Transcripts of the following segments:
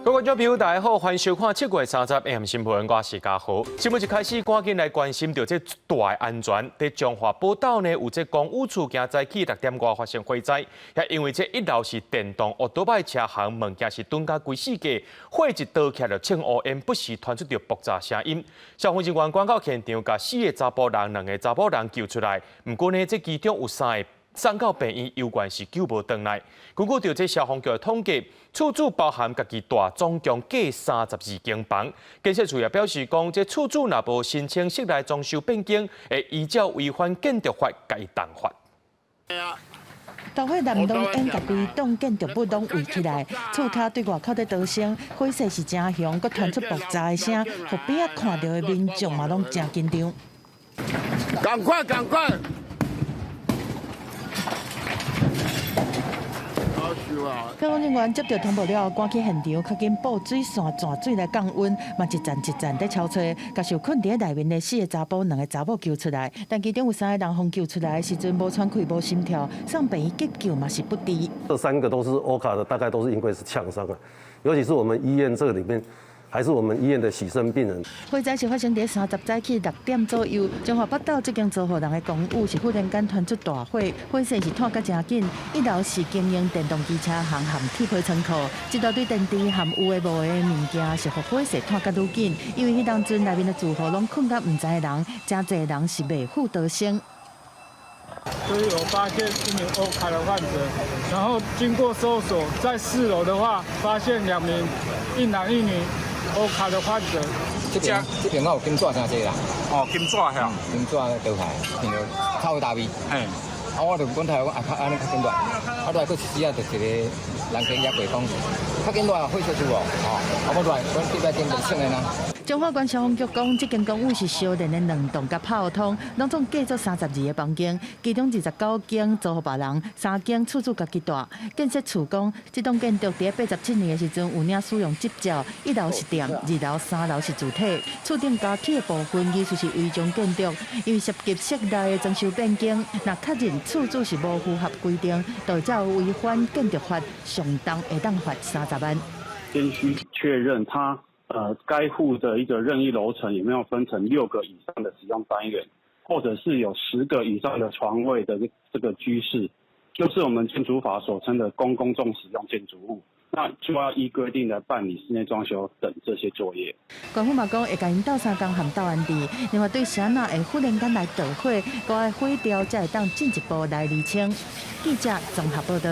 各位观众朋友，大家好，欢迎收看7月30 AM 新闻，我是嘉豪。新闻一开始，赶紧来关心到这大的安全。在彰化宝岛呢，有这公务处今早起6点外发生火灾，也因为这一楼是电动奥多拜车行，物件是蹲甲规世界，火一倒起就青乌烟，不时传出着爆炸声音。消防人员赶到现场，把4个查甫人、2个查某人救出来。不过呢，这其中有3个送到病院，有关是救无回来。根据着这消防局的统计，厝主包含家己大，总共计32间房。建设处也表示讲，这厝主若无申请室内装修变更，会依照违反建筑法该当罚。大火南东沿隔壁栋建筑物拢围起来，厝骹对外口在逃生，火势是真凶，佮传出爆炸的声，互边仔看到的民众嘛拢真紧张。赶快，赶快！消防人员接到通报了，赶去现场，较紧布水线、泉水来降温，嘛一站一站在敲吹，甲受困伫内面的4个查甫、2个查某救出来，但其中有3个人互救出来的时阵无喘气、无心跳，送病院急救嘛是不治。这3个都是欧卡的，大概都是因为是呛伤啊，尤其是我们医院这里面。还是我们医院的洗身病人。火灾是发生在30早起6点左右，彰化北斗这间租户人的公寓是忽然间传出大火，火势是拖甲真紧。1楼是经营电动机车行含铁皮仓库，一大堆电池含有诶无诶物件是互火势拖甲愈紧，因为迄当阵内面的住户拢困甲唔知的人，真侪人是未赴逃生。所以我发现1名欧卡的患者，然后经过搜索，在4楼的话，发现2名1男1女欧卡的患者。这边我有金纸真济啦。哦，金纸吓。金纸倒下，变到臭大味。嘿。啊，我就本来讲安尼较紧大，啊，来佫时啊，就一个人经也袂讲，较紧大火烧住哦，啊，我来，阮这边电就省的啦。彰化县消防局讲，这间公寓是烧电的2栋甲炮通，拢总计做32个房间，其中29间租予别人，3间厝主家己住。建设处讲，这栋建筑伫87年的时阵有领使用执照，1楼是店，2楼、3楼是主体。厝顶加起的部分艺术是违章建筑，因为涉及室内的装修变更，若确认厝主是无符合规定，就照违反建筑法，上重会当罚30万。先需确认他。该户的一个任意楼层有没有分成6个以上的使用单元，或者是有10个以上的床位的这个居室，就是我们建筑法所称的公众使用建筑物，那就要依规定来办理室内装修等这些作业。官府嘛讲会甲因斗3工含斗安置，另外对啥那会忽然间来导火，搁爱毁掉，才会当进一步来厘清。记者综合报道。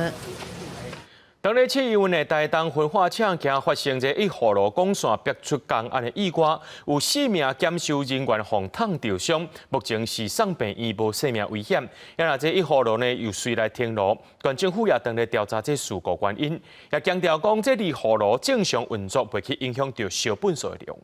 当日7月份的台东焚化厂竟发生1号路管线逼出公安的意外，有4名检修人员碰烫受伤，目前是送病院无生命危险。也那这1号路呢又随来停路，县政府也当来调查这事故原因，也强调讲这2号路正常运作袂去影响到小本数的量。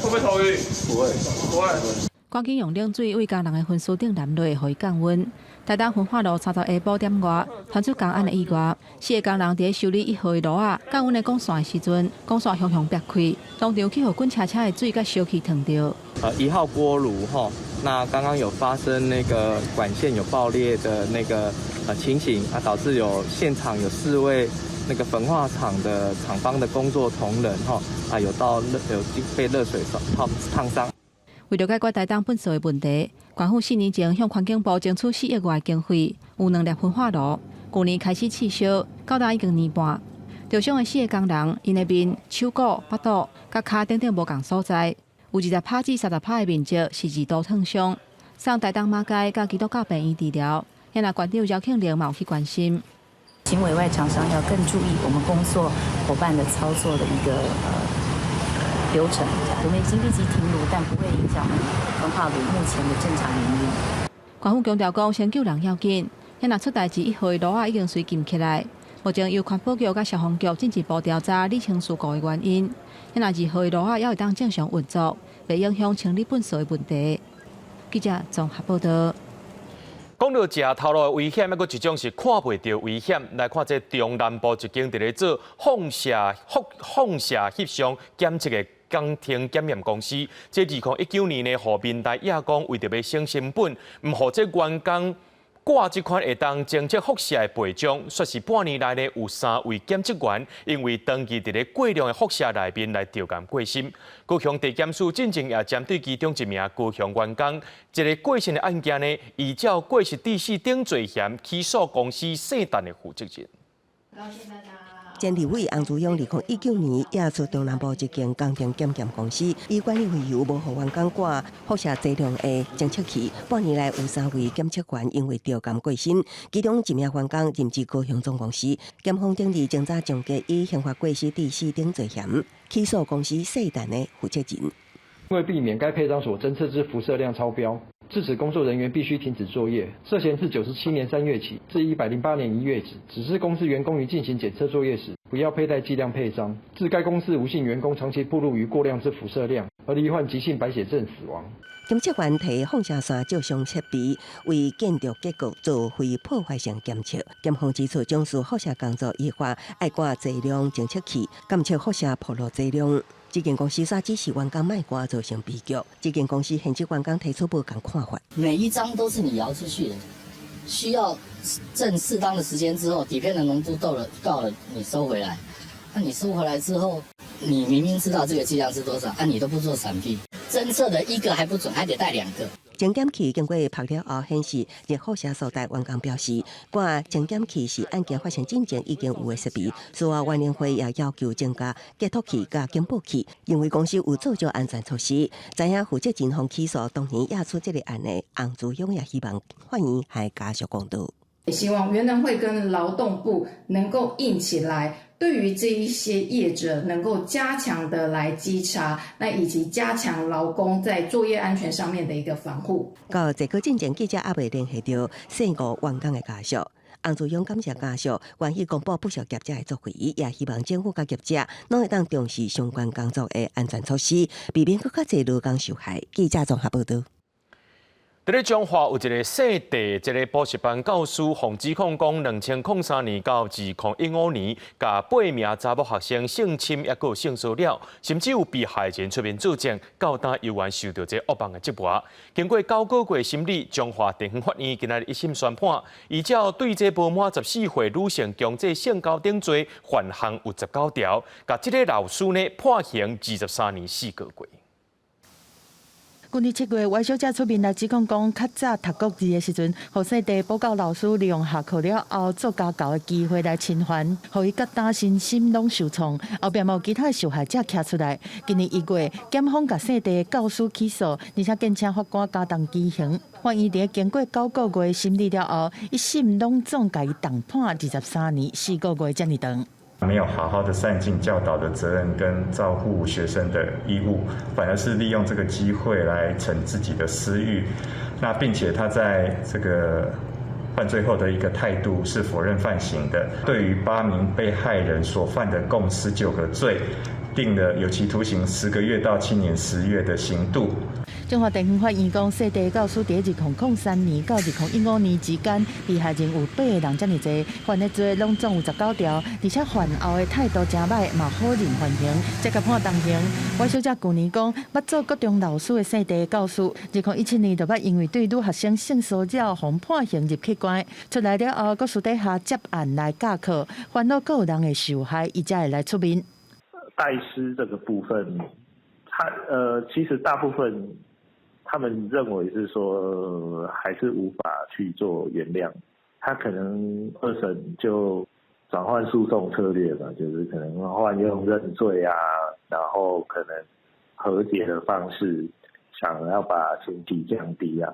会不会头晕？不会，不会。赶紧用冷水为工人的焚尸顶淋落，予伊降温。台东焚化路30下晡点外，传出公安的意外，4个工人伫修理1号的路啊，降温的管线的时阵，管线向逼开，当场去互滚车车的水甲烧气烫着。1号锅炉哈，那刚刚有发生那个管线有爆裂的那个情形，啊，导致现场有4位那个焚化厂的厂方的工作同仁哈，啊有被热水烫伤。为了解决台东本数的问题，县府4年前向环境部争取4亿外经费，有2粒焚化炉，去年开始试烧，到达已经年半。受伤的4个工人，因的面、手骨、腹肚、甲骹等无共所在，有20%至30%的面积是2度烫伤，送台东马街甲基督教病院治疗。现在县长姚庆玲嘛有去关心。请委外厂商要更注意我们工作伙伴的操作的一个流程，我们已经立即停炉，但不会影响我们焚化炉目前的正常营运。县府强调讲，先救人要紧。现若出代志，1号的路啊已经随禁起来。目前由环保局甲消防局进一步调查理清事故的原因。现若2号的路啊也会当正常运作，袂影响清理本数的问题。记者综合报道。讲到食头路的危险，还佫一种是看袂到危险。来看这中南部一间伫咧做放射翕相检测的工程检验公司，这2019年的互民代亚讲为着要省成本，唔互这员工挂这款会当侦测辐射的背章，说是半年来呢有3位检测员因为长期伫咧过量的辐射内面来调监过身。高雄地检署进前也针对其中一名高雄员工一个过身的案件呢，依照过失致死等罪嫌起诉公司圣诞的负责人。前立委洪志勇2019年也出中南部一间工程检验公司，以管理费用无互员工挂辐射剂量的检测器。半年来有3位检测员因为调监过身，其中一名员工任职高雄总公司。检方顶日侦查总结以刑法过失致死等罪嫌起诉公司世旦的负责人。为避免该配章所侦测之辐射量超标，致使工作人员必须停止作业。涉嫌自97年3月起至108年1月止，指示公司员工于进行检测作业时，不要佩戴计量配章，致该公司无姓员工长期暴露于过量之辐射量，而罹患急性白血症死亡。检测员提放射线照相设备为建筑结构做非破坏性检测。检方指出，从事辐射工作依法爱挂剂量检测器，监测辐射暴露剂量。这间公司煞指示员工卖挂造成悲剧。这间公司限制员工提出不同看法。每一张都是你摇出去的，需要正适当的时间之后，底片的浓度到了，你收回来。那你收回来之后，你明明知道这个剂量是多少，你都不做闪避，侦测的一个还不准，还得带2个。检检器经过拍了后显示，热辐射所在员工表示，挂检检器是案件发生之前已经有的设备。事后委员会也要求增加解脱器加警报器，因为公司有做足安全措施。知影负责人方起诉当年也出这个案的洪志勇也希望法院还加速公道。也希望原能会跟劳动部能够硬起来，对于这一些业者能够加强的来稽查，那以及加强劳工在作业安全上面的一个防护。到这个进前记者也未联系到涉误员工的家属。洪志勇感谢家属愿意公布不少业者的作为，也希望政府甲业者拢会当重视相关工作的安全措施，避免更较侪劳工受害。记者综合报道。伫咧彰化有一个细地一个补习班教师，奉指控讲2003年到2015年，甲8名查某学生性侵，也有性骚扰，甚至有被害人出面作证，到今犹原受到这恶棒的责罚。经过9个月审理，彰化地方法院今日1审宣判，依照对这不满14岁女性强制性交等罪，犯项有19条，甲这个老师呢判刑23年4个月。去年7月，外小姐出面来指控讲，较早读国字的时阵，互细地补教老师利用下课了后做家教的机会来侵犯，互伊甲担心心拢受创。后壁有其他受害者徛出来。今年1月，检方甲细地教师起诉，而且建请法官加重基刑。法院伫经过9个月审理了后，1审拢总甲伊重判23年4个月遮尔长。没有好好的善尽教导的责任跟照顾学生的义务，反而是利用这个机会来逞自己的私欲。那并且他在这个犯罪后的一个态度是否认犯行的。对于8名被害人所犯的共19个罪，定了有期徒刑10个月到7年10月的刑度。彰化地方法院讲，细地教师伫2003年到2015年之间，被害人有8个人，遮尔侪，犯的罪拢总有19条，而且犯后的态度真歹，嘛好认犯刑，才甲判重刑。我小姐去年讲，捌做高中老师的细地教师，2017年就捌因为对女学生性骚扰，被判刑入去关，出来了后，搁私底下接案来教课，烦恼个人的受害，伊才会来出面。代师这个部分，其实大部分。他们认为是说还是无法去做原谅，他可能2审就转换诉讼策略吧，就是可能换用认罪啊，然后可能和解的方式，想要把刑期降低啊。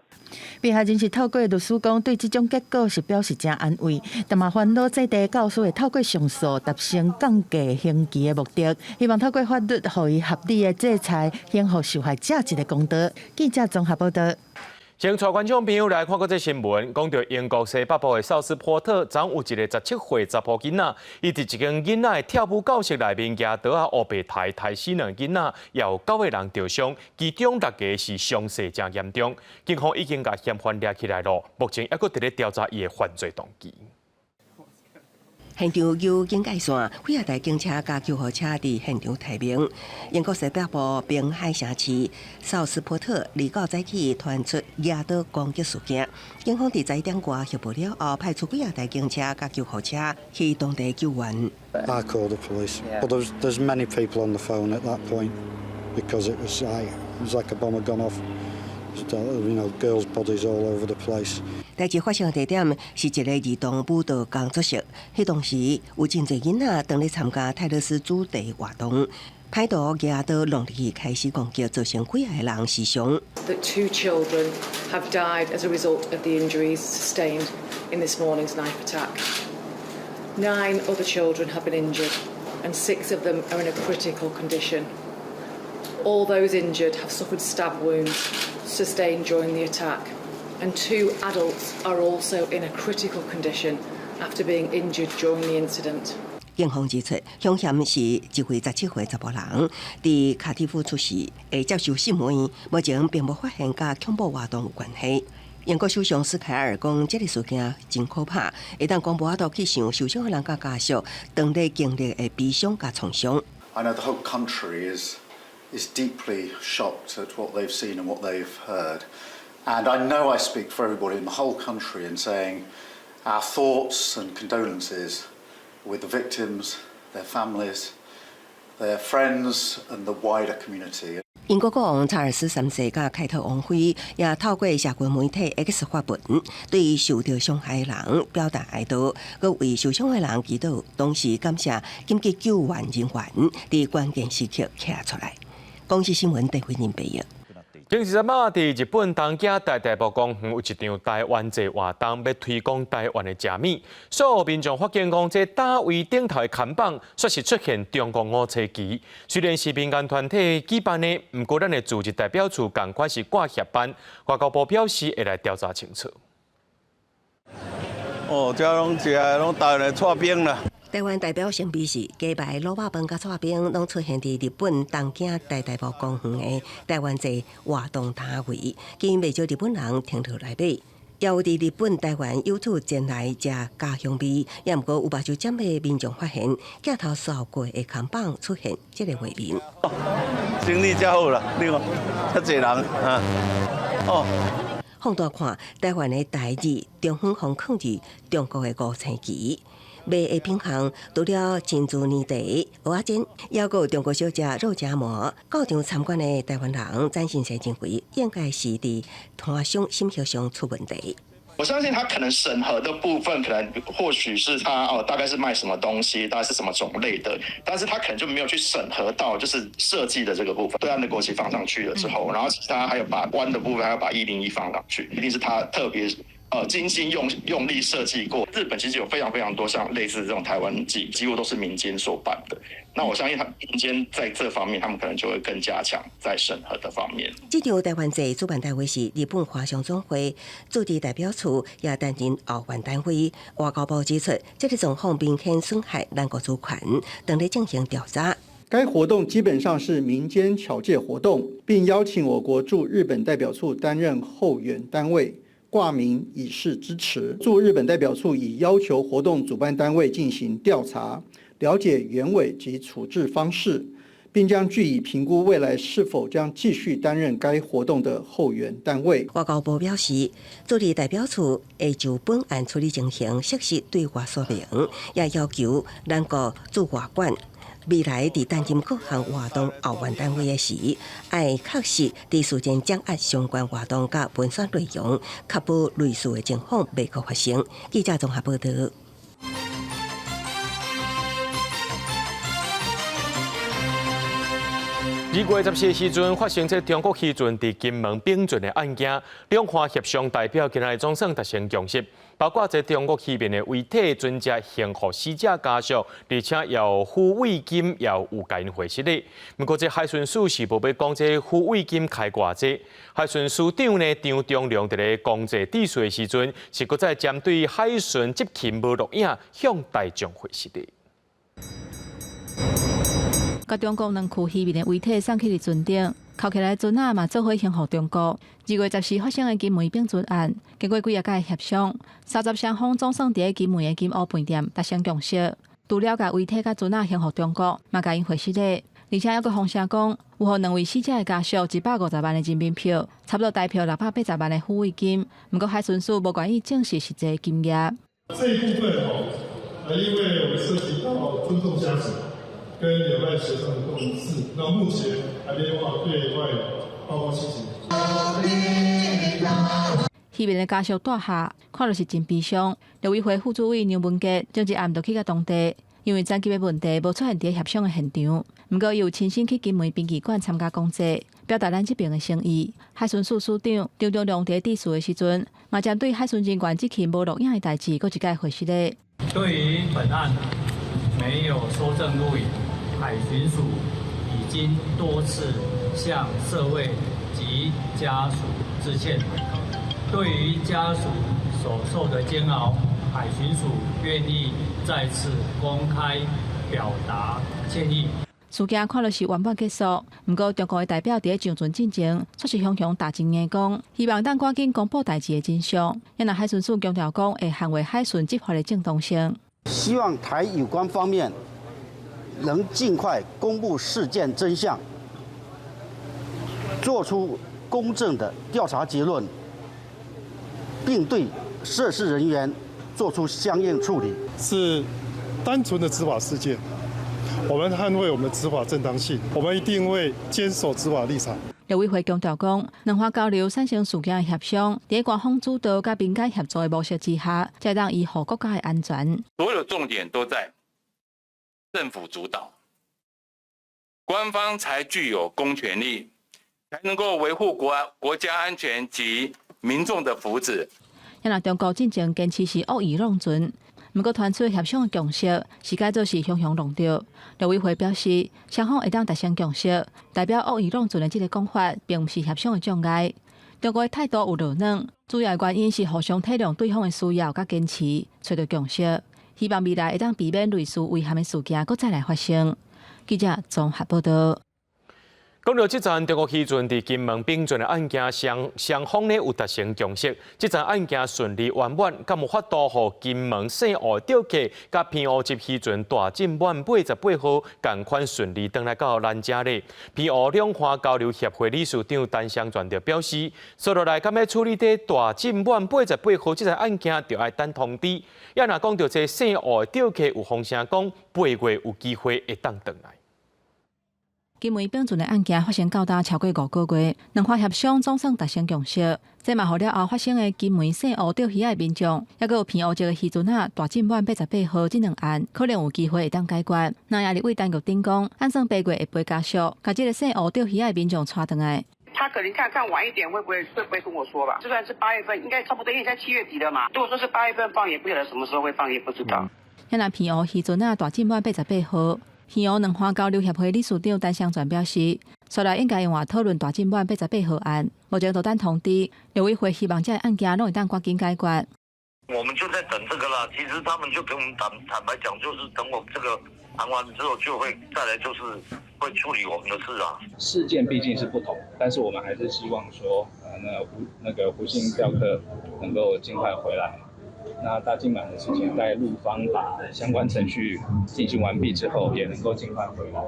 被害人是透过律师讲，对这种结果是表示真安慰，但嘛烦恼细地教师会透过上诉达成降低刑期的目的，希望透过法律，予以合理的制裁，还予受害者一个公道。记者综合报道。先带观众朋友来看过这新闻，讲到英国西北部的绍斯坡特，昨有一个17岁查甫囡仔，伊伫一间囡仔的跳舞教室内面举刀黑白抬死2个囡仔，也有9个人受伤，其中6个是伤势真严重。警方已经把嫌犯抓起来了，目前还佫伫咧调查伊的犯罪动机。现场由警戒线、火车台警车加救护车伫现场提名。英国西北部滨海城市绍斯波特29早起传出野刀攻击事件，警方伫10点外协报了后，派出火车台警车加救护车去当地救援。I called the police, but there's many people on the phone at that point because it was like a bomb had gone off. You know, girls' bodies all over the place. 代志发生的地点是一个儿童舞蹈工作室，迄当时有真侪囡仔当咧参加泰勒斯主题活动，歹徒举刀弄入去开始攻击，造成几个人死伤。That 2 children have died as a result of the injuries sustained in this morning's knife attack. 9 other children have been injured, and 6 of them are in a critical condition. All those injured have suffered stab wounds sustained during the attack, and 2 adults are also in a critical condition after being injured during the incident. 警方指出，凶嫌是一位17岁查甫人，伫卡蒂夫出事，会接受审问，目前并无发现甲恐怖活动有关系。英国首相斯凯尔讲，这个事件真可怕，会当讲无法度去想受伤的人甲家属当地经历的悲伤甲创伤。I know the whole country is deeply shocked at what they've seen and what they've heard. And I know I speak for everybody in the whole country in saying our thoughts and condolences with the victims, their families, their friends and the wider community. 英国国王查尔斯3世甲凯特王妃也透过社群媒体 X 发文，对受到伤害的人表达哀悼，佮为受伤的人祈祷，同时感谢紧急救援人员伫关键时刻站出来。公视新闻陈慧仁报道。前23日，伫日本东京大埔公园有一场台湾节活动，要推广台湾的食米。所有民众发现讲，这大围顶头的看板确实出现中国5车旗。虽然是民间团体举办的，不过咱的组织代表处同款是挂协办，外交部表示会来调查清楚。哦，这拢食的拢台湾的串冰啦。台湾代表性美食鸡排、卤肉饭、甲串冰，拢出现伫日本东京大埔公园的台湾节活动摊位，吸引袂少日本人停落来买。也有伫日本、台湾有处前来食家乡味，也毋过有目睭尖的民众发现镜头扫过的看板出现这个画面。生意真好啦，你看，遐侪人啊，哦。放大看，台湾的台字中远方抗住中国的5星旗。卖的品项除了珍珠泥茶、蚵仔煎，也有中国小吃肉夹馍。到场参观的台湾人展现性真贵，应该是伫摊商审核上出问题。我相信他可能审核的部分，可能或许是他大概是卖什么东西，大概是什么种类的，但是他可能就没有去审核到就是设计的这个部分。对岸的国旗放上去了之后，然后其他还有把湾的部分，还要把101放上去，一定是他特别精心用力设计过。日本其实有非常非常多像类似这种台湾祭，几乎都是民间所办的。那我相信他民间在这方面，他们可能就会更加强在审核的方面。这场台湾节主办单位是日本华商总会，驻地代表处也担任后援单位。外交部指出，这个状况明显损害咱国主权，等咧进行调查。该活动基本上是民间侨界活动，并邀请我国驻日本代表处担任后援单位。挂名以示支持。驻日本代表处已要求活动主办单位进行调查，了解原委及处置方式，并将据以评估未来是否将继续担任该活动的后援单位。外交部表示，驻日代表处会就本案处理情形适时对外说明，也要求咱国驻外馆未来伫担任各项活动后援单位的时，要确实伫事前掌握相关活动甲文宣内容，确保类似的情况未可发生。记者综合报道。2月14日时阵发生在中国渔船伫金门并船的案件，两岸协商代表今日总算达成共识，包括在中国渔民的遗体准则献予死者家属，而且要付慰金，也有甲因回失的。不过，这海巡署是无要讲这付慰金开偌济。海巡署长呢张忠良伫咧公祭致辞的时阵，是搁再针对海巡执勤无录影向大众回失的。甲中国2区渔民的遗体送去伫船顶，扣起来船啊嘛做伙向互中国。2月14发生的金门并船案，经过几啊届协商，30双方总算伫金门的金湖饭店达成共识。除了甲遗体甲船啊向互中国，嘛甲因回失礼，而且还佫风声讲有互2位死者的家属150万的人民票，差不多代票680万的抚慰金。不过海巡署无愿意证实实际金额。这一部分因为我们涉及到尊重家属跟两岸协商的共识，那目前还没有办法对外报告事情。渔民的家属大下，看到是真悲伤。陆委会副主委杨文杰前一暗就去到当地，因为残疾的问题无出现伫协商的现场。不过，伊有亲身去金门殡仪馆参加公祭，表达咱这边的诚意。海巡署署长张忠良伫致辞的时阵，嘛针对海巡人员这起无录影的代志，佫一概回失礼。对于本案没有收证录影，海巡署已经多次向社会及家属致歉。对于家属所受的煎熬，海巡署愿意再次公开表达歉意。事件看落是圆满结束，不过中国的代表伫上船进前，却是雄雄大声硬讲，希望等赶紧公布代志的真相。因为海巡署强调讲，会捍卫海巡执法的正当性。希望台有关方面能尽快公布事件真相，做出公正的调查结论，并对涉事人员做出相应处理。是单纯的执法事件，我们捍卫我们的执法正当性，我们一定会坚守执法立场。陆委会强调讲，两方交流产生事件的协商，在官方主导甲民间合作的模式之下，才让维护国家的安全。所有重点都在政府主导，官方才具有公权力，才能够维护国家安全及民众的福祉。因为中国进前坚持是恶意弄船。不过，团出协商的共识是改做是雄雄弄着。陆委会表示，双方会当达成共识，代表恶意弄船的这个讲法，并不是协商的障碍。中国的态度有落软，主要的原因是互相体谅对方的需要，甲坚持找到共识。希望未来会当避免类似遗憾的事件再来发生。记者综合报道。讲到这站中国渔船伫金门并船的案件，双方呢有达成共识，这站案件顺利圆满，敢有法度予金门西澳钓客甲偏澳级渔船大进满88号同款顺利登来到咱遮咧。偏澳两岸交流协会理事长陈湘全就表示，接落来敢要处理伫大进满88号这站案件，就要等通知。也若讲到这西澳钓客有风声讲8月有机会会当登来。金门并船的案件发生到达超过5个月，两方协商总算达成共识。这嘛，予了后发生的金门西澳钓鱼的民众，还有偏澳籍的渔船啊，大进满88号这两案，可能有机会会当解决。那也立委单局顶讲，按算8月会陪家属，把这个西澳钓鱼的民众带回来。他可能看晚一点会不会跟我说吧？就算是8月份，应该差不多，因为在7月底了嘛。如果说是8月份放，也不晓得什么时候会放，也不知道。那偏澳渔船啊，大进满88号。偏澳两岸交流协会理事长陈湘全表示，所来应该用话讨论大进满88号案，目前都等通知。陆委会希望这案件拢会当赶紧解决。我们就在等这个啦。其实他们就跟我们坦白讲，就是等我们这个谈完之后，就会再来就是会处理我们的事啊。事件毕竟是不同，但是我们还是希望说，那个胡姓钓客能够尽快回来。那大进满的事情，在陆方把相关程序进行完毕之后，也能够尽快回来。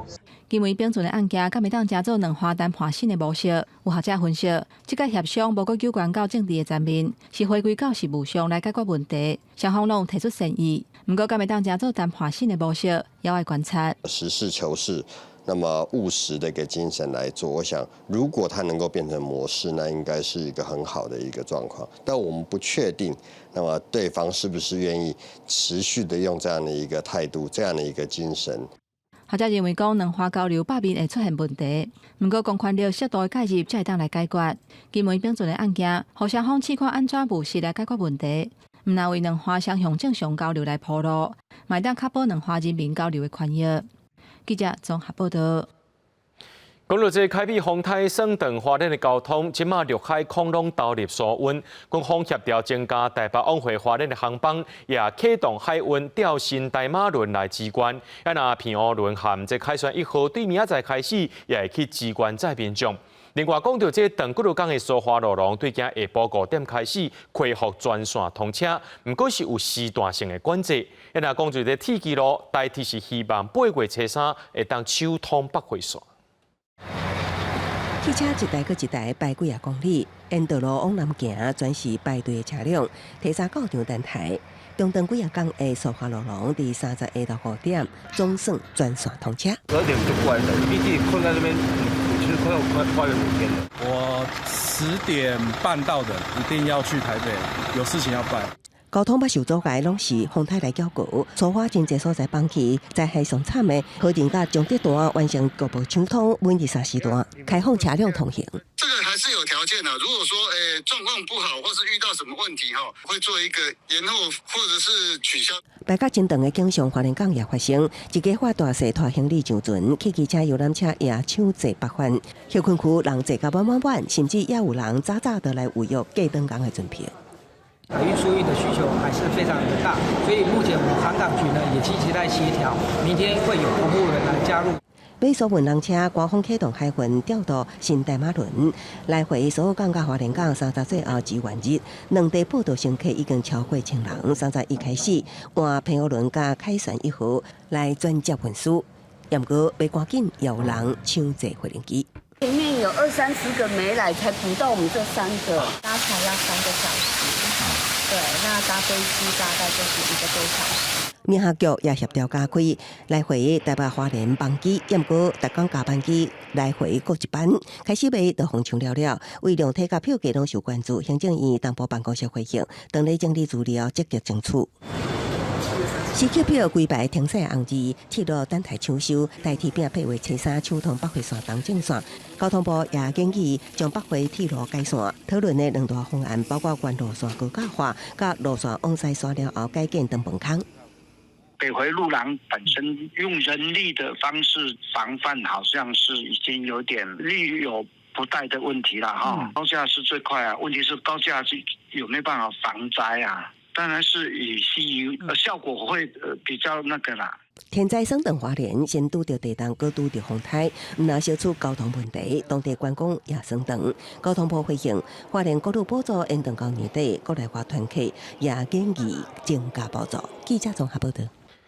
金门并船的案件，敢会当加做两方谈判新的模式？有学者分析，这个协商无过有关到政治的层面，是回归到事务上来解决问题。双方拢提出善意，不过敢会当加做谈判新的模式，也要观察。实事求是。那么务实的一个精神来做，我想如果它能够变成模式，那应该是一个很好的一个状况。但我们不确定，那么对方是不是愿意持续的用这样的一个态度、这样的一个精神。学者认为讲两岸交流百面会出现问题，不过公权力适度的介入才会当来解决。金门并船的案件，互双方试看安怎务实来解决问题，唔那为两岸双向正常交流来铺路，卖当确保两岸人民交流的权益。记者综合报道。讲到这开辟风台省等花莲的交通，即马陆海空拢投入疏运，官方协调增加台北往回花莲的航班，也启动海运调新大马轮来支援。也若偏澳轮含这开船1号对明仔载开始，也会去支援载民众。另外，讲到这长骨路港的苏花路廊，对今下晡5点开始恢复专线通车，不过是有时段性的管制。若讲到这铁基路，大体是希望8月初3会当手通北回线。汽车一台搁一台排几啊公里，沿道路往南行，全是排队的车辆，提早到场等待。中长几啊港的苏花路廊，伫30下到5点，总算专线通车。2点就关了，一地困在那边，其实快要5天了。我10点半到的，一定要去台北，有事情要办。交通不受阻碍，拢是风台来搅局，出发真侪所在放弃，灾害上惨的河定甲中德段完成局部抢通，稳23时段开放车辆通行。这个还是有条件的，如果说状况不好，或是遇到什么问题会做一个延后或者是取消。排甲真长的景象，花莲港也发生一家发大势拖行李上船，汽机车、游览车也抢坐北返，休困区人坐甲满，甚至也有人早就来预约过登港的准备。海运输运的需求还是非常的大，所以目前我们航港局呢也积极在协调，明天会有公务员来加入。美索运人车官方启动海运调度新大马轮，来回所有港甲花莲港30岁后志愿日，两地报道乘客已经超过1000人。31开始换平和轮甲凯旋1号来转接运输，不过要赶紧也有人抢坐飞机。前面有20-30个没来，才补到我们这3个，搭船要3个小时。对，那搭飞机大概就是1个多小时。民航局也协调加开来回台北花莲班机，不过特港加班机来回各一班，开始卖就红抢了。为量体甲票价拢受关注，行政院党部办公室回应，当地整理资料，积极争取。时刻表规排停驶红字，铁路等待抢修，代替8月初3手通北回线东正线。交通部也建议将北回铁路改线，讨论的2大方案包括原路线高架化、甲路线往西线了后改建等门槛。北回路廊本身用人力的方式防范，好像是已经有点力有不逮的问题了哈。高架是最快啊，问题是高架是有没有办法防灾啊？当然是以效果会比较那个啦。天灾升等花莲，先拄到地震，搁拄到风台，唔能消除交通问题，当地观光也升等。交通部回应，花莲国路补助延长到年底，国内化团体也建议增加补助。记者综合报道。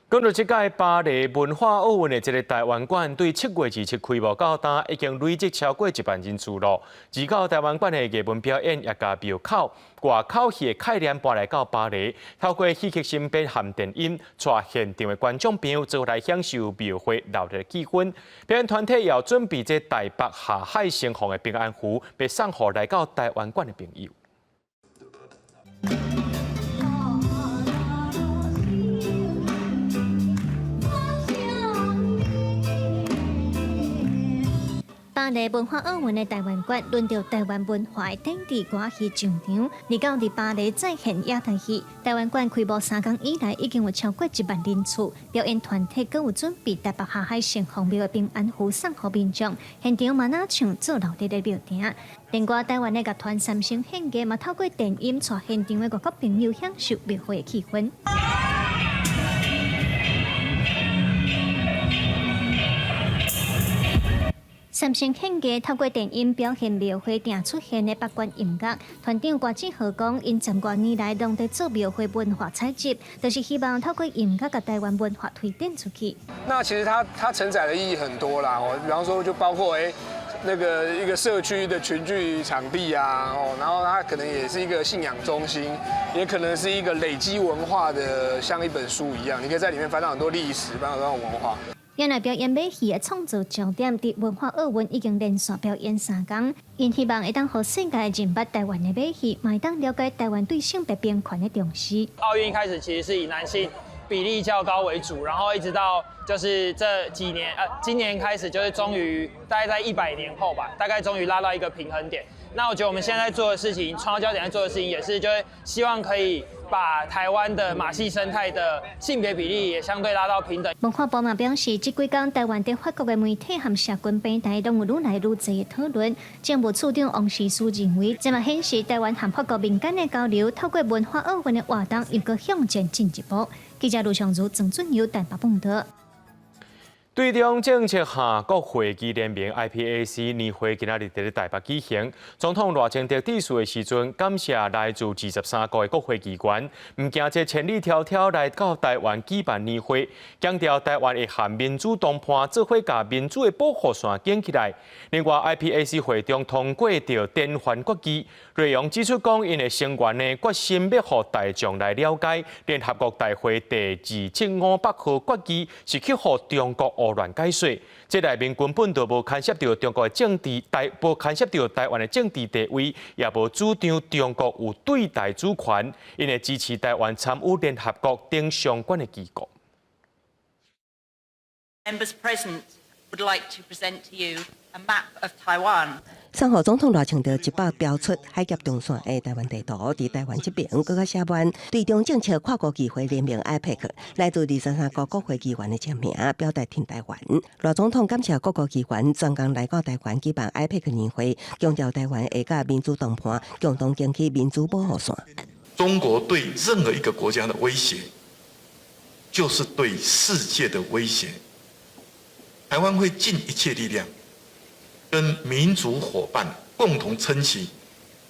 讲到这届巴黎文化奥运的这个台湾馆，对7月27开幕到今，已经累积超过1万人次了。而到台湾馆的艺文表演也加庙口、外口戏的概念搬来到巴黎，透过戏剧性别和电影，带现场的观众朋友做来享受庙会热闹的气氛。表演团体也要准备这台北下海盛放的平安符，被送予来到台湾馆的朋友。巴黎文化奥运的台湾馆轮到台湾文化的当地歌戏上场，而到伫巴黎再现亚太戏。台湾馆开幕3天以来，已经有超过1万人次。表演团体更有准备台北下海盛放庙的平安符送予民众，现场嘛那唱做老弟的庙埕。另外，台湾的乐团三星献歌嘛透过电音，带现场的外国朋友享受庙会的气氛。三星献歌透过电影表现庙会定出现的八关音乐，团长郭志豪讲，因10多年来拢在做庙会文化采集，就是希望透过音乐把台湾文化推展出去。那其实它承载的意义很多啦，比方说就包括那个一个社区的群聚场地啊，然后它可能也是一个信仰中心，也可能是一个累积文化的，像一本书一样，你可以在里面翻到很多历史，翻到很多文化。原来表演马戏的创作焦点伫文化奥运已经连续表演3天，因希望会当让世界认捌台湾的马戏，嘛会当了解台湾对性别平权的重视。奥运一开始其实是以男性比例较高为主，然后一直到就是这几年，今年开始就是终于大概在100年后吧，大概终于拉到一个平衡点。那我觉得我们现在做的事情，创造焦点在做的事情，也是就是希望可以把台湾的马戏生态的性别比例也相对拉到平等。文化部嘛表示，这几天台湾在法国的媒体和社群平台都有愈来愈多的讨论。政务处长王时书认为，这嘛显示台湾和法国民间的交流，透过文化奥运的活动，又搁向前进一步。记者卢尚如、郑俊佑台北报道。对中政策下，国会议联盟 IPAC 年会今仔日伫台北举行。总统赖清德致辞的时阵，感谢来自23个国会议员，唔惊这千里迢迢来到台湾举办年会，强调台湾会和民主同伴做伙，甲民主的保护线建起来。另外 ，IPAC 会中通过着电环国旗，内容指出讲，因的成员呢决心要互大众来了解联合国大会第275号决议是去互中国胡乱解说，这内面根本就无牵涉到中国的政治无牵涉到台湾的政治地位，也无主张中国有对台主权，因会支持台湾参与联合国等相关的机构。Members present would like to present to you a map of Taiwan. 3号总统赖清德一把标出海峡中线的台湾地图，伫台湾这边更加写完对中政策跨国议会联盟 IPAC 来自23个国会议员的签名，表达挺台湾。赖总统感谢各国议员专工来到台湾举办 IPAC 年会，强调台湾会甲民主同伴共同建起民主保护线。中国对任何一个国家的威胁，就是对世界的威胁。台湾会尽一切力量，跟民主伙伴共同撑起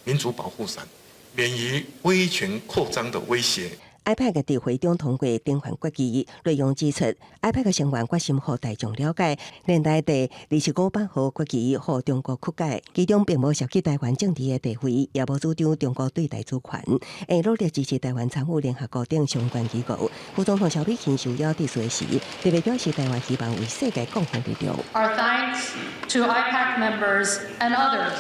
民主保护伞，免于威权扩张的威胁。IPAC 伫会中通过电环决议，内容指出 ，IPAC 成员决心互大众了解，连带第275号决议互中国曲解，其中并无涉及台湾政治的地位，也无主张中国对台主权，会努力支持台湾参与联合国等相关机构。副总统萧美琴受邀致辞时，特别表示台湾希望为世界贡献力量。Our thanks to IPAC members and others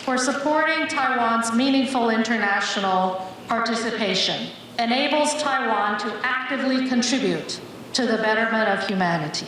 for supporting Taiwan's meaningful international participation.Enables Taiwan to actively contribute to the betterment of humanity.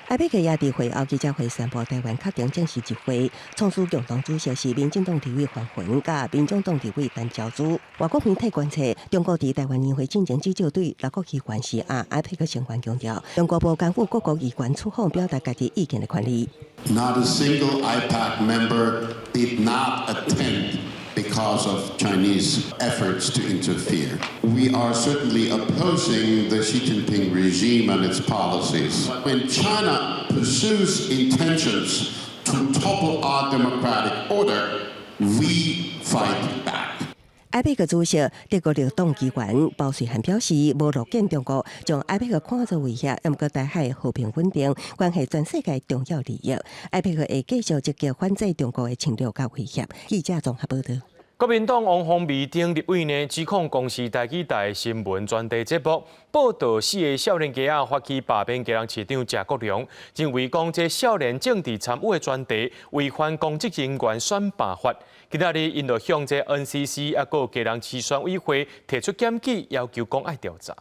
IPAC 也伫会后记者会宣布，台湾确定正式集会，创始共同主席是民进党立委黄宏甲民众党立委陈昭珠。外国媒体观察，中国伫台湾年会进行至少对6国议员施压，IPAC 成员强调，中国无干预各国议员出访表达家己意见的权利。Not a single IPAC member did not attend.Because of Chinese efforts to interfere. We are certainly opposing the Xi Jinping regime and its policies. When China pursues intentions to topple our democratic order, we fight back.IPAC 主席德国绿党议员包瑞汉表示，无乐见中国将 IPAC 看作威胁，毋过台海和平稳定关系全世界重要利益。IPAC 会继续积极反制中国的侵略甲威胁。记者综合报道。国民党王宏维等立委呢指控公视台记台新闻专题节目报道4个少年家发起罢免家人市长谢国良，认为讲这少年政治参与的专题违反公职人员选罢法。今仔日因就向这 NCC 啊个家人市选委会提出检举，要求公爱调查。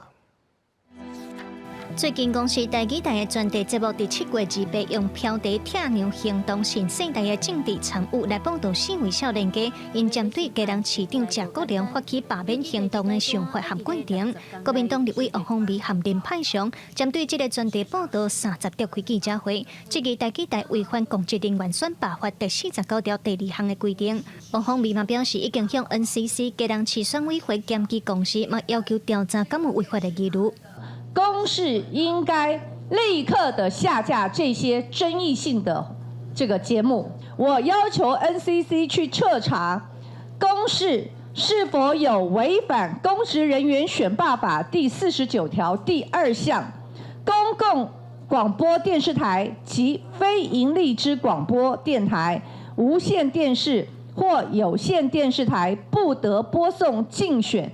最近公视台记台的专题节目伫7月28用飘地拆娘行动新世代的政治参与来报道4位少年家因针对家人市长谢国良发起罢免行动的想法和观点。国民党立委王宏维和林派雄针对这个专题报道30条开记者会，质疑台记台违反公职人员选罢法第49条第2项的规定。王宏维嘛表示，已经向 NCC 家人市选委会检举公司，嘛要求调查敢有违法的记录。公视应该立刻的下架这些争议性的这个节目。我要求 NCC 去彻查公视是否有违反公职人员选罢法第49条第2项，公共广播电视台及非营利之广播电台、无线电视或有线电视台不得播送竞选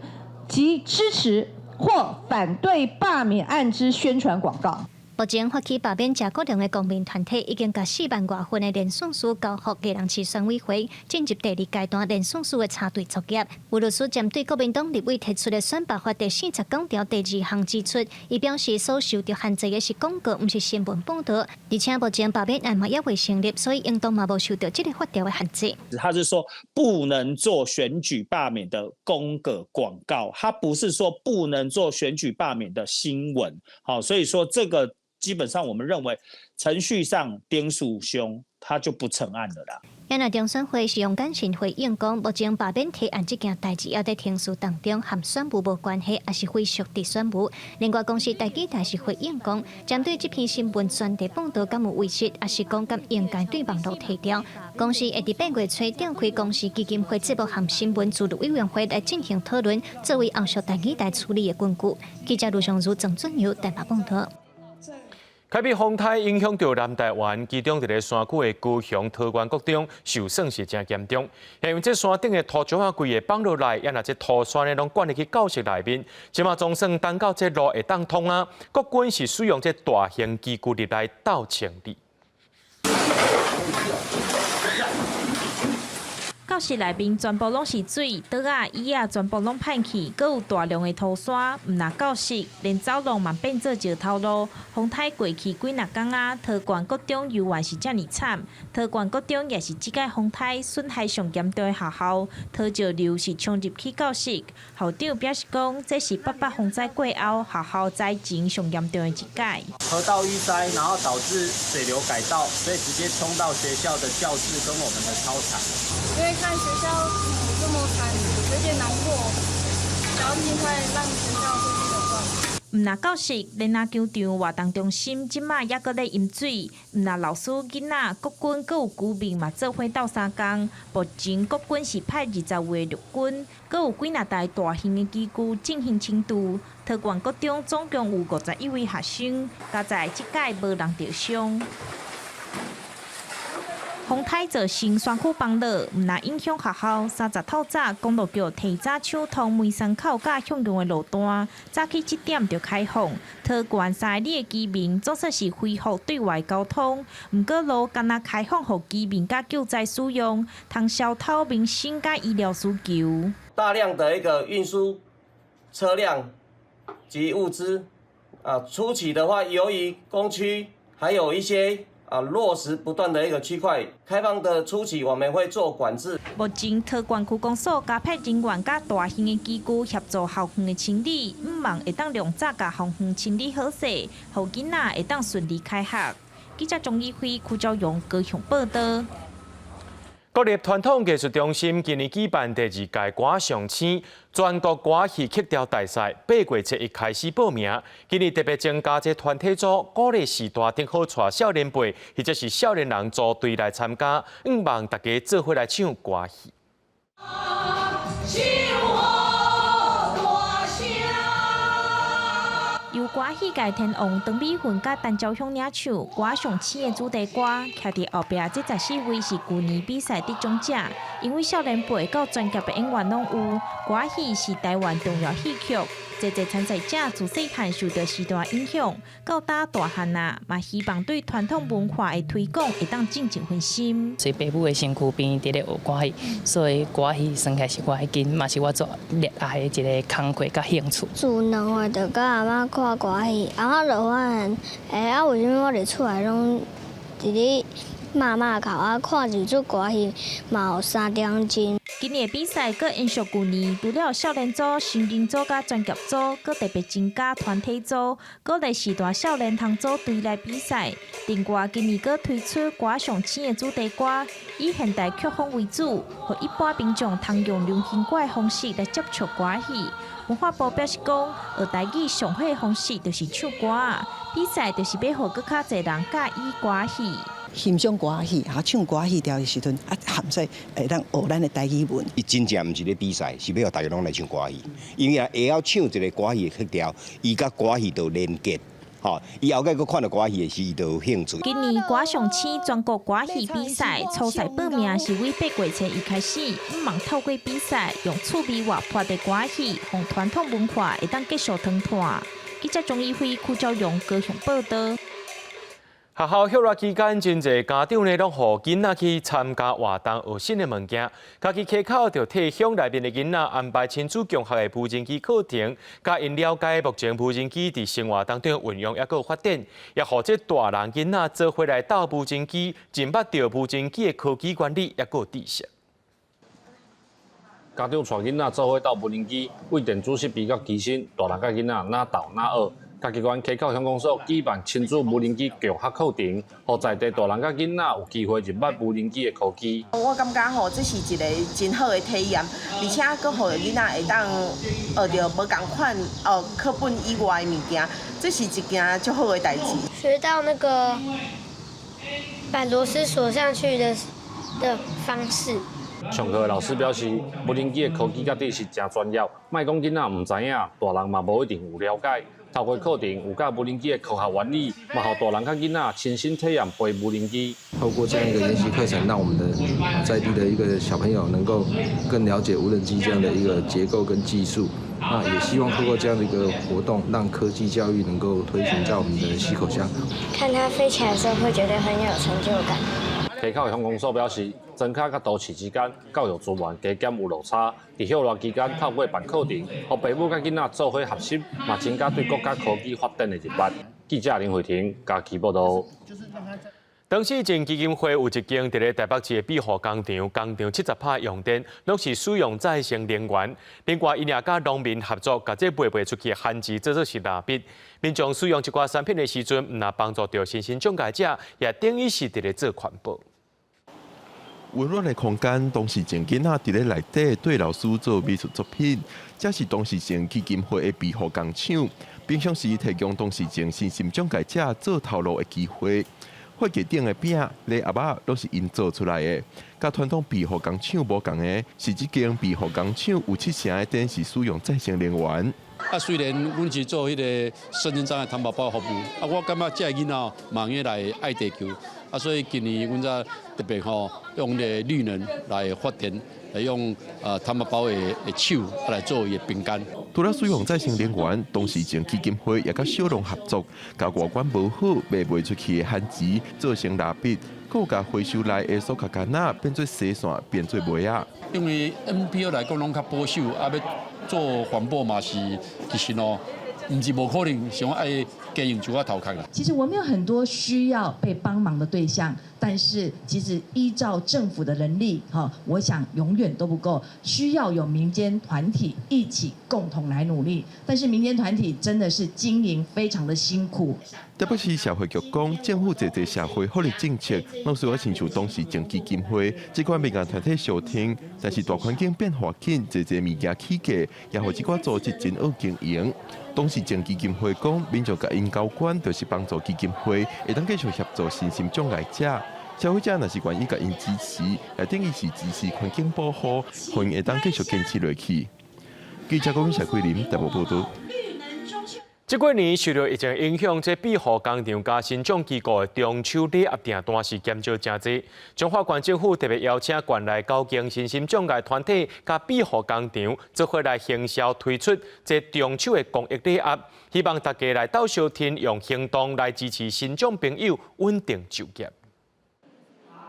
及支持或反对罢免案之宣传广告。目前发起罢免谢国良的公民团体已经甲4万多份的连署书交予家人市选委会，进入第2阶段连署书的查对作业。吴律师针对国民党立委提出的选罢法第49条第2项指出，伊表示所受到限制的是广告，不是新闻报道，而且目前罢免案嘛也未成立，所以应当嘛无受到这个法条的限制。他是说不能做选举罢免的公告广告，他不是说不能做选举罢免的新闻。好，所以说这个。基本上，我们认为程序上丁树兄他就不成案了啦。也那中选会是用感情回应讲，目前罢免提案这件代志，还在庭事当中，和选务无关系，也是非属地选务。另外，公司台记台是回应讲，针对这篇新闻传递报道敢有违实，也是讲敢应该对网络提掉。公司会伫8月初召开公司基金会节目和新闻自律委员会来进行讨论，作为后续台记台处理的根据。记者卢尚如、郑俊友台北报道。凯比风台影响到南台湾，其中伫个山区的高雄桃园国中受损是真严重。因为这山顶的土石啊，规个放落来，也那这土山呢，拢灌入去教室内面。即马总算等到这路会当通啊，国军是使用这大型机具入来斗清理。教室内面全部拢是水，桌啊、椅啊全部拢歹去，阁有大量的土沙。毋那教室，连走廊嘛变做石头路。风台过去几若天啊，桃园国中犹原是遮尔惨。桃园国中也是即届风台损害上严重的学校，土石流是冲入去教室。校长表示讲，这是88风灾过后学校灾情上严重的一届。河道淤塞，然后导致水流改道，所以直接冲到学校的教室跟我们的操场。因为看学校这么惨，有点难过，想要尽快让学校恢复有关。毋那教室、连那球场、活动中心，即马也搁咧淹水。毋那老师、囡仔、国军，搁有居民嘛做伙斗相共。目前国军是派20位陆军，搁有几若台大型的机具进行清除。桃园国中总共有51位学生，加在即届无人受伤。风台造成山区崩落，毋那影响学校。30透早，公路局提早抢通梅山口甲向阳的路段，早起7点就开放。桃园3里的居民总算是恢复对外交通，毋过路敢若开放予居民甲救灾使用，通消透民生甲医疗需求。大量的一个运输车辆及物资初期的话，由于工区还有一些落实不断的一个区块开放的初期，我们会做管制。目前桃园区公所加派人员甲大型的机具协助校园的清理，毋望会当量早甲校园清理好势，互囡仔会当顺利开学。记者钟义辉、邱昭勇高雄报道。国立传统艺术中心今年举办第2届歌上星全国歌戏曲调大赛，8月7日开始报名。今年特别增加这团体组，鼓励时代顶好带少年辈或者是少年人组队来参加，希望大家做伙来唱歌戏。由歌戏界天王邓美云甲陈昭雄领唱歌上星的主题歌，徛伫后壁这14位是去年比赛得奖者，因为少年辈到专业的演员拢有。歌戏是台湾重要戏曲，侪参赛者自细汉受到时代影响，到大汉啊，嘛希望对传统文化的推广会当尽一份心。所以爸母的身躯边伫咧学歌戏，所以歌戏算起来是我的根，嘛是我做热爱的一个工课甲兴趣。自两岁就甲阿嬷看歌戏，阿嬷就发现，为什么我伫厝内拢伫咧骂哭看日出歌戏，嘛有3点钟。今年的比赛搁延续去年，除了少年组、成人组甲专业组，搁特别增加团体组，搁来时代少年通组队来比赛。另外，今年搁推出歌上星的主题歌，以现代曲风为主，互一般民众通用流行歌的方式来接触歌戏。文化部表示讲，学台语上好的方式就是唱歌，比赛就是要互更较侪人介意歌戏。欣赏歌戏，唱歌戏调的时阵，含在会当学咱的台语文。伊真正毋是咧比赛，是要大家拢来唱歌戏，因为会晓唱一个歌戏的曲调，伊甲歌戏就连结。伊后摆佫看到歌戏的时，伊就有兴趣。今年歌上星全国歌戏比赛初赛报名是为8月7日开始，希望透过比赛，用趣味活泼的歌戏，让传统文化会当继续传传。记者钟义辉、邱昭勇高雄报道。学校休热期间，真侪家长呢，拢互囡仔去参加活动学新的物件。家己家口就替乡内面的囡仔安排亲子共学的无人机课程，甲因了解目前无人机伫生活当中运用，也有发展，也互这大人囡仔做伙来斗无人机，真捌到无人机的科技原理，也有知识。家长带囡仔做伙斗无人机，为电子设备甲机身，大人甲囡仔哪斗哪学。家己县溪口乡公所举办亲子无人机教学课程，让在地大人甲囡仔有机会入捌无人机的科技。我感觉吼，这是一个真好的体验，而且佫互囡仔会当学到无共款课本以外的物件，这是一件足好的代志。学到那个把螺丝锁上去的方式。上课的老师表示，无人机的科技甲底是真专业，莫讲囡仔唔知影，大人嘛无一定有了解。透过课程有教无人机的科学原理，嘛互大人甲囡仔亲身体验飞无人机。透过这样一个研习课程，让我们的在地的一个小朋友能够更了解无人机这样的一个结构跟技术。那也希望透过这样的一个活动，让科技教育能够推行在我们的溪口乡。看它飞起来的时候，会觉得很有成就感。溪口乡公所表示，庄脚甲都市之间教育资源加减有落差，在休热期间透过办课程，让父母甲囡仔做伙学习，嘛增加对国家科技发展的入捌。记者林慧婷嘉义报道。当市政基金会有一间伫咧台北市的庇护工厂70%用电，拢是使用再生能源。另外，因也甲农民合作，甲这卖出去的番薯做是蜡笔。民众使用这寡产品的时阵，唔但帮助到新兴中介者，也等于是伫咧做环保。温暖的空间，当时前囡仔伫咧内底对老师做美术作品，这是当时前基金会的庇护工厂，平常时提供当时前新兴中介者做头路的机会。火架顶的饼、礼盒仔都是因做出来的，甲传统庇护工厂无共的，是这间庇护工厂有70%的电是使用再生能源。虽然阮是做迄个身心障碍糖宝宝服务，我感觉这囡仔嘛愿来爱地球，所以今年阮则特别用个绿能来发电，来用糖宝宝的手来做伊的饼干。除了使用再生能源，当时前基金会也甲小农合作，甲外观无好卖出去的番薯做成蜡笔，佮甲回收来的塑胶干仔变做洗线，变做鞋仔。因为 NPO 来讲拢较保守，要做环保嘛是其实唔是无可能，想爱经营就要头壳啦。其实我们有很多需要被帮忙的对象，但是其实依照政府的能力，我想永远都不够，需要有民间团体一起共同来努力。但是民间团体真的是经营非常的辛苦。台北市社会局讲，政府侪社会福利政策，拢需要亲像当时前基金会这款民间团体收听，但是大环境变化紧，侪物件起价，也互这款组织真好经营。当时前基金会讲，民众甲因交关，就是帮助基金会会当继续协助身心障碍者。消费者若是愿意甲因支持，也等于是支持环境保护，互因会当继续坚持落去。记者高永社桂林台北报道。这几年受到疫情影响，这庇护工厂甲新创机构的中秋礼盒订单是减少真多。彰化县政府特别邀请县内9间身心障碍团体甲庇护工厂做伙来行销推出这中秋的公益礼盒，希望大家来到收听，用行动来支持新障朋友稳定就业。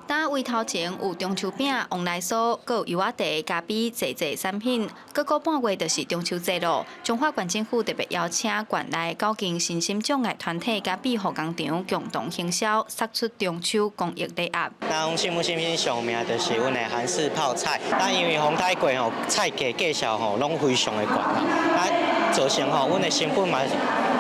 当位头前有中秋饼、旺来酥，佮有油仔茶、咖啡、济产品。过半月就是中秋节咯。彰化县政府特别邀请县内9间身心障碍团体甲庇护工厂共同行销，杀出中秋公益礼盒。咱新木新品上名就是阮的韩式泡菜，咱因为风太过菜价价销拢非常的悬啦，造成阮的成本嘛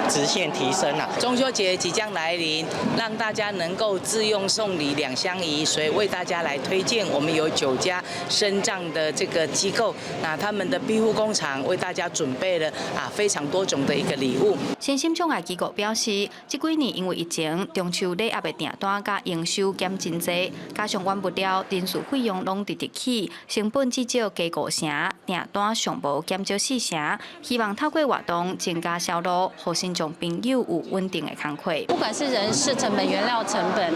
直线提升啦。中秋节即将来临，让大家能够自用送礼两相宜。所以为大家来推荐，我们有9家身障的这个机构，那他们的庇护工厂为大家准备了非常多种的一个礼物。身心障碍机构表示，这几年因为疫情，中秋礼盒的订单甲营收减真多，加上原物料、人事费用拢直直起，成本至少加5成，订单上无减少4成。希望透过活动增加销路，互新障朋友有稳定的工课。不管是人事成本、原料成本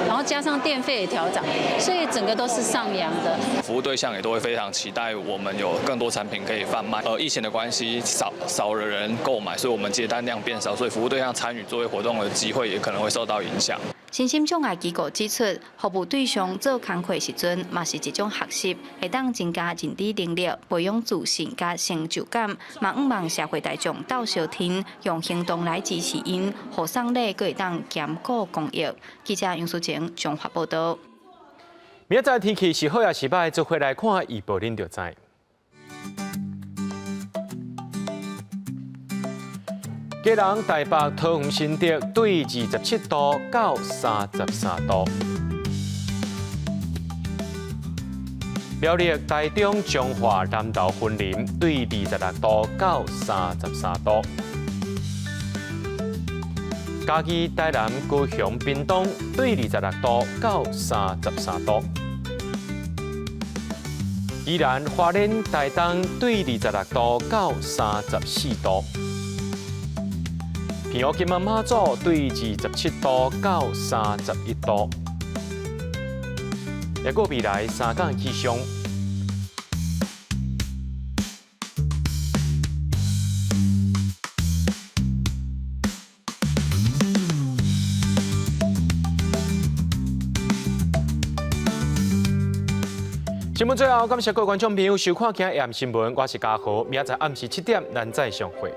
然后加上电费的调涨，所以整个都是上扬的。服务对象也都会非常期待我们有更多产品可以贩卖。疫情的关系，少了人购买，所以我们接单量变少，所以服务对象参与作为活动的机会也可能会受到影响。身心障碍机构指出，服务对象做工课时阵，嘛是一种学习，会当增加认知能力，培养自信甲成就感。嘛，毋望社会大众斗相挺，用行动来支持因，互送礼阁会当兼顾公益。记者杨淑晴综合报道。明仔载天气是好也是歹，做回来看预报，恁就知。今宜兰台北桃园新竹对27度到33度。苗栗台中彰化南投云林对26度到33度。嘉义台南高雄屏东对26度到33度。宜兰花莲台东对26度到34度。平湖金门马祖对27度到31度。也过未来3天气象。新闻最后，感谢各位观众朋友收看今日新闻，我是嘉豪，明仔载暗时7点咱再相会。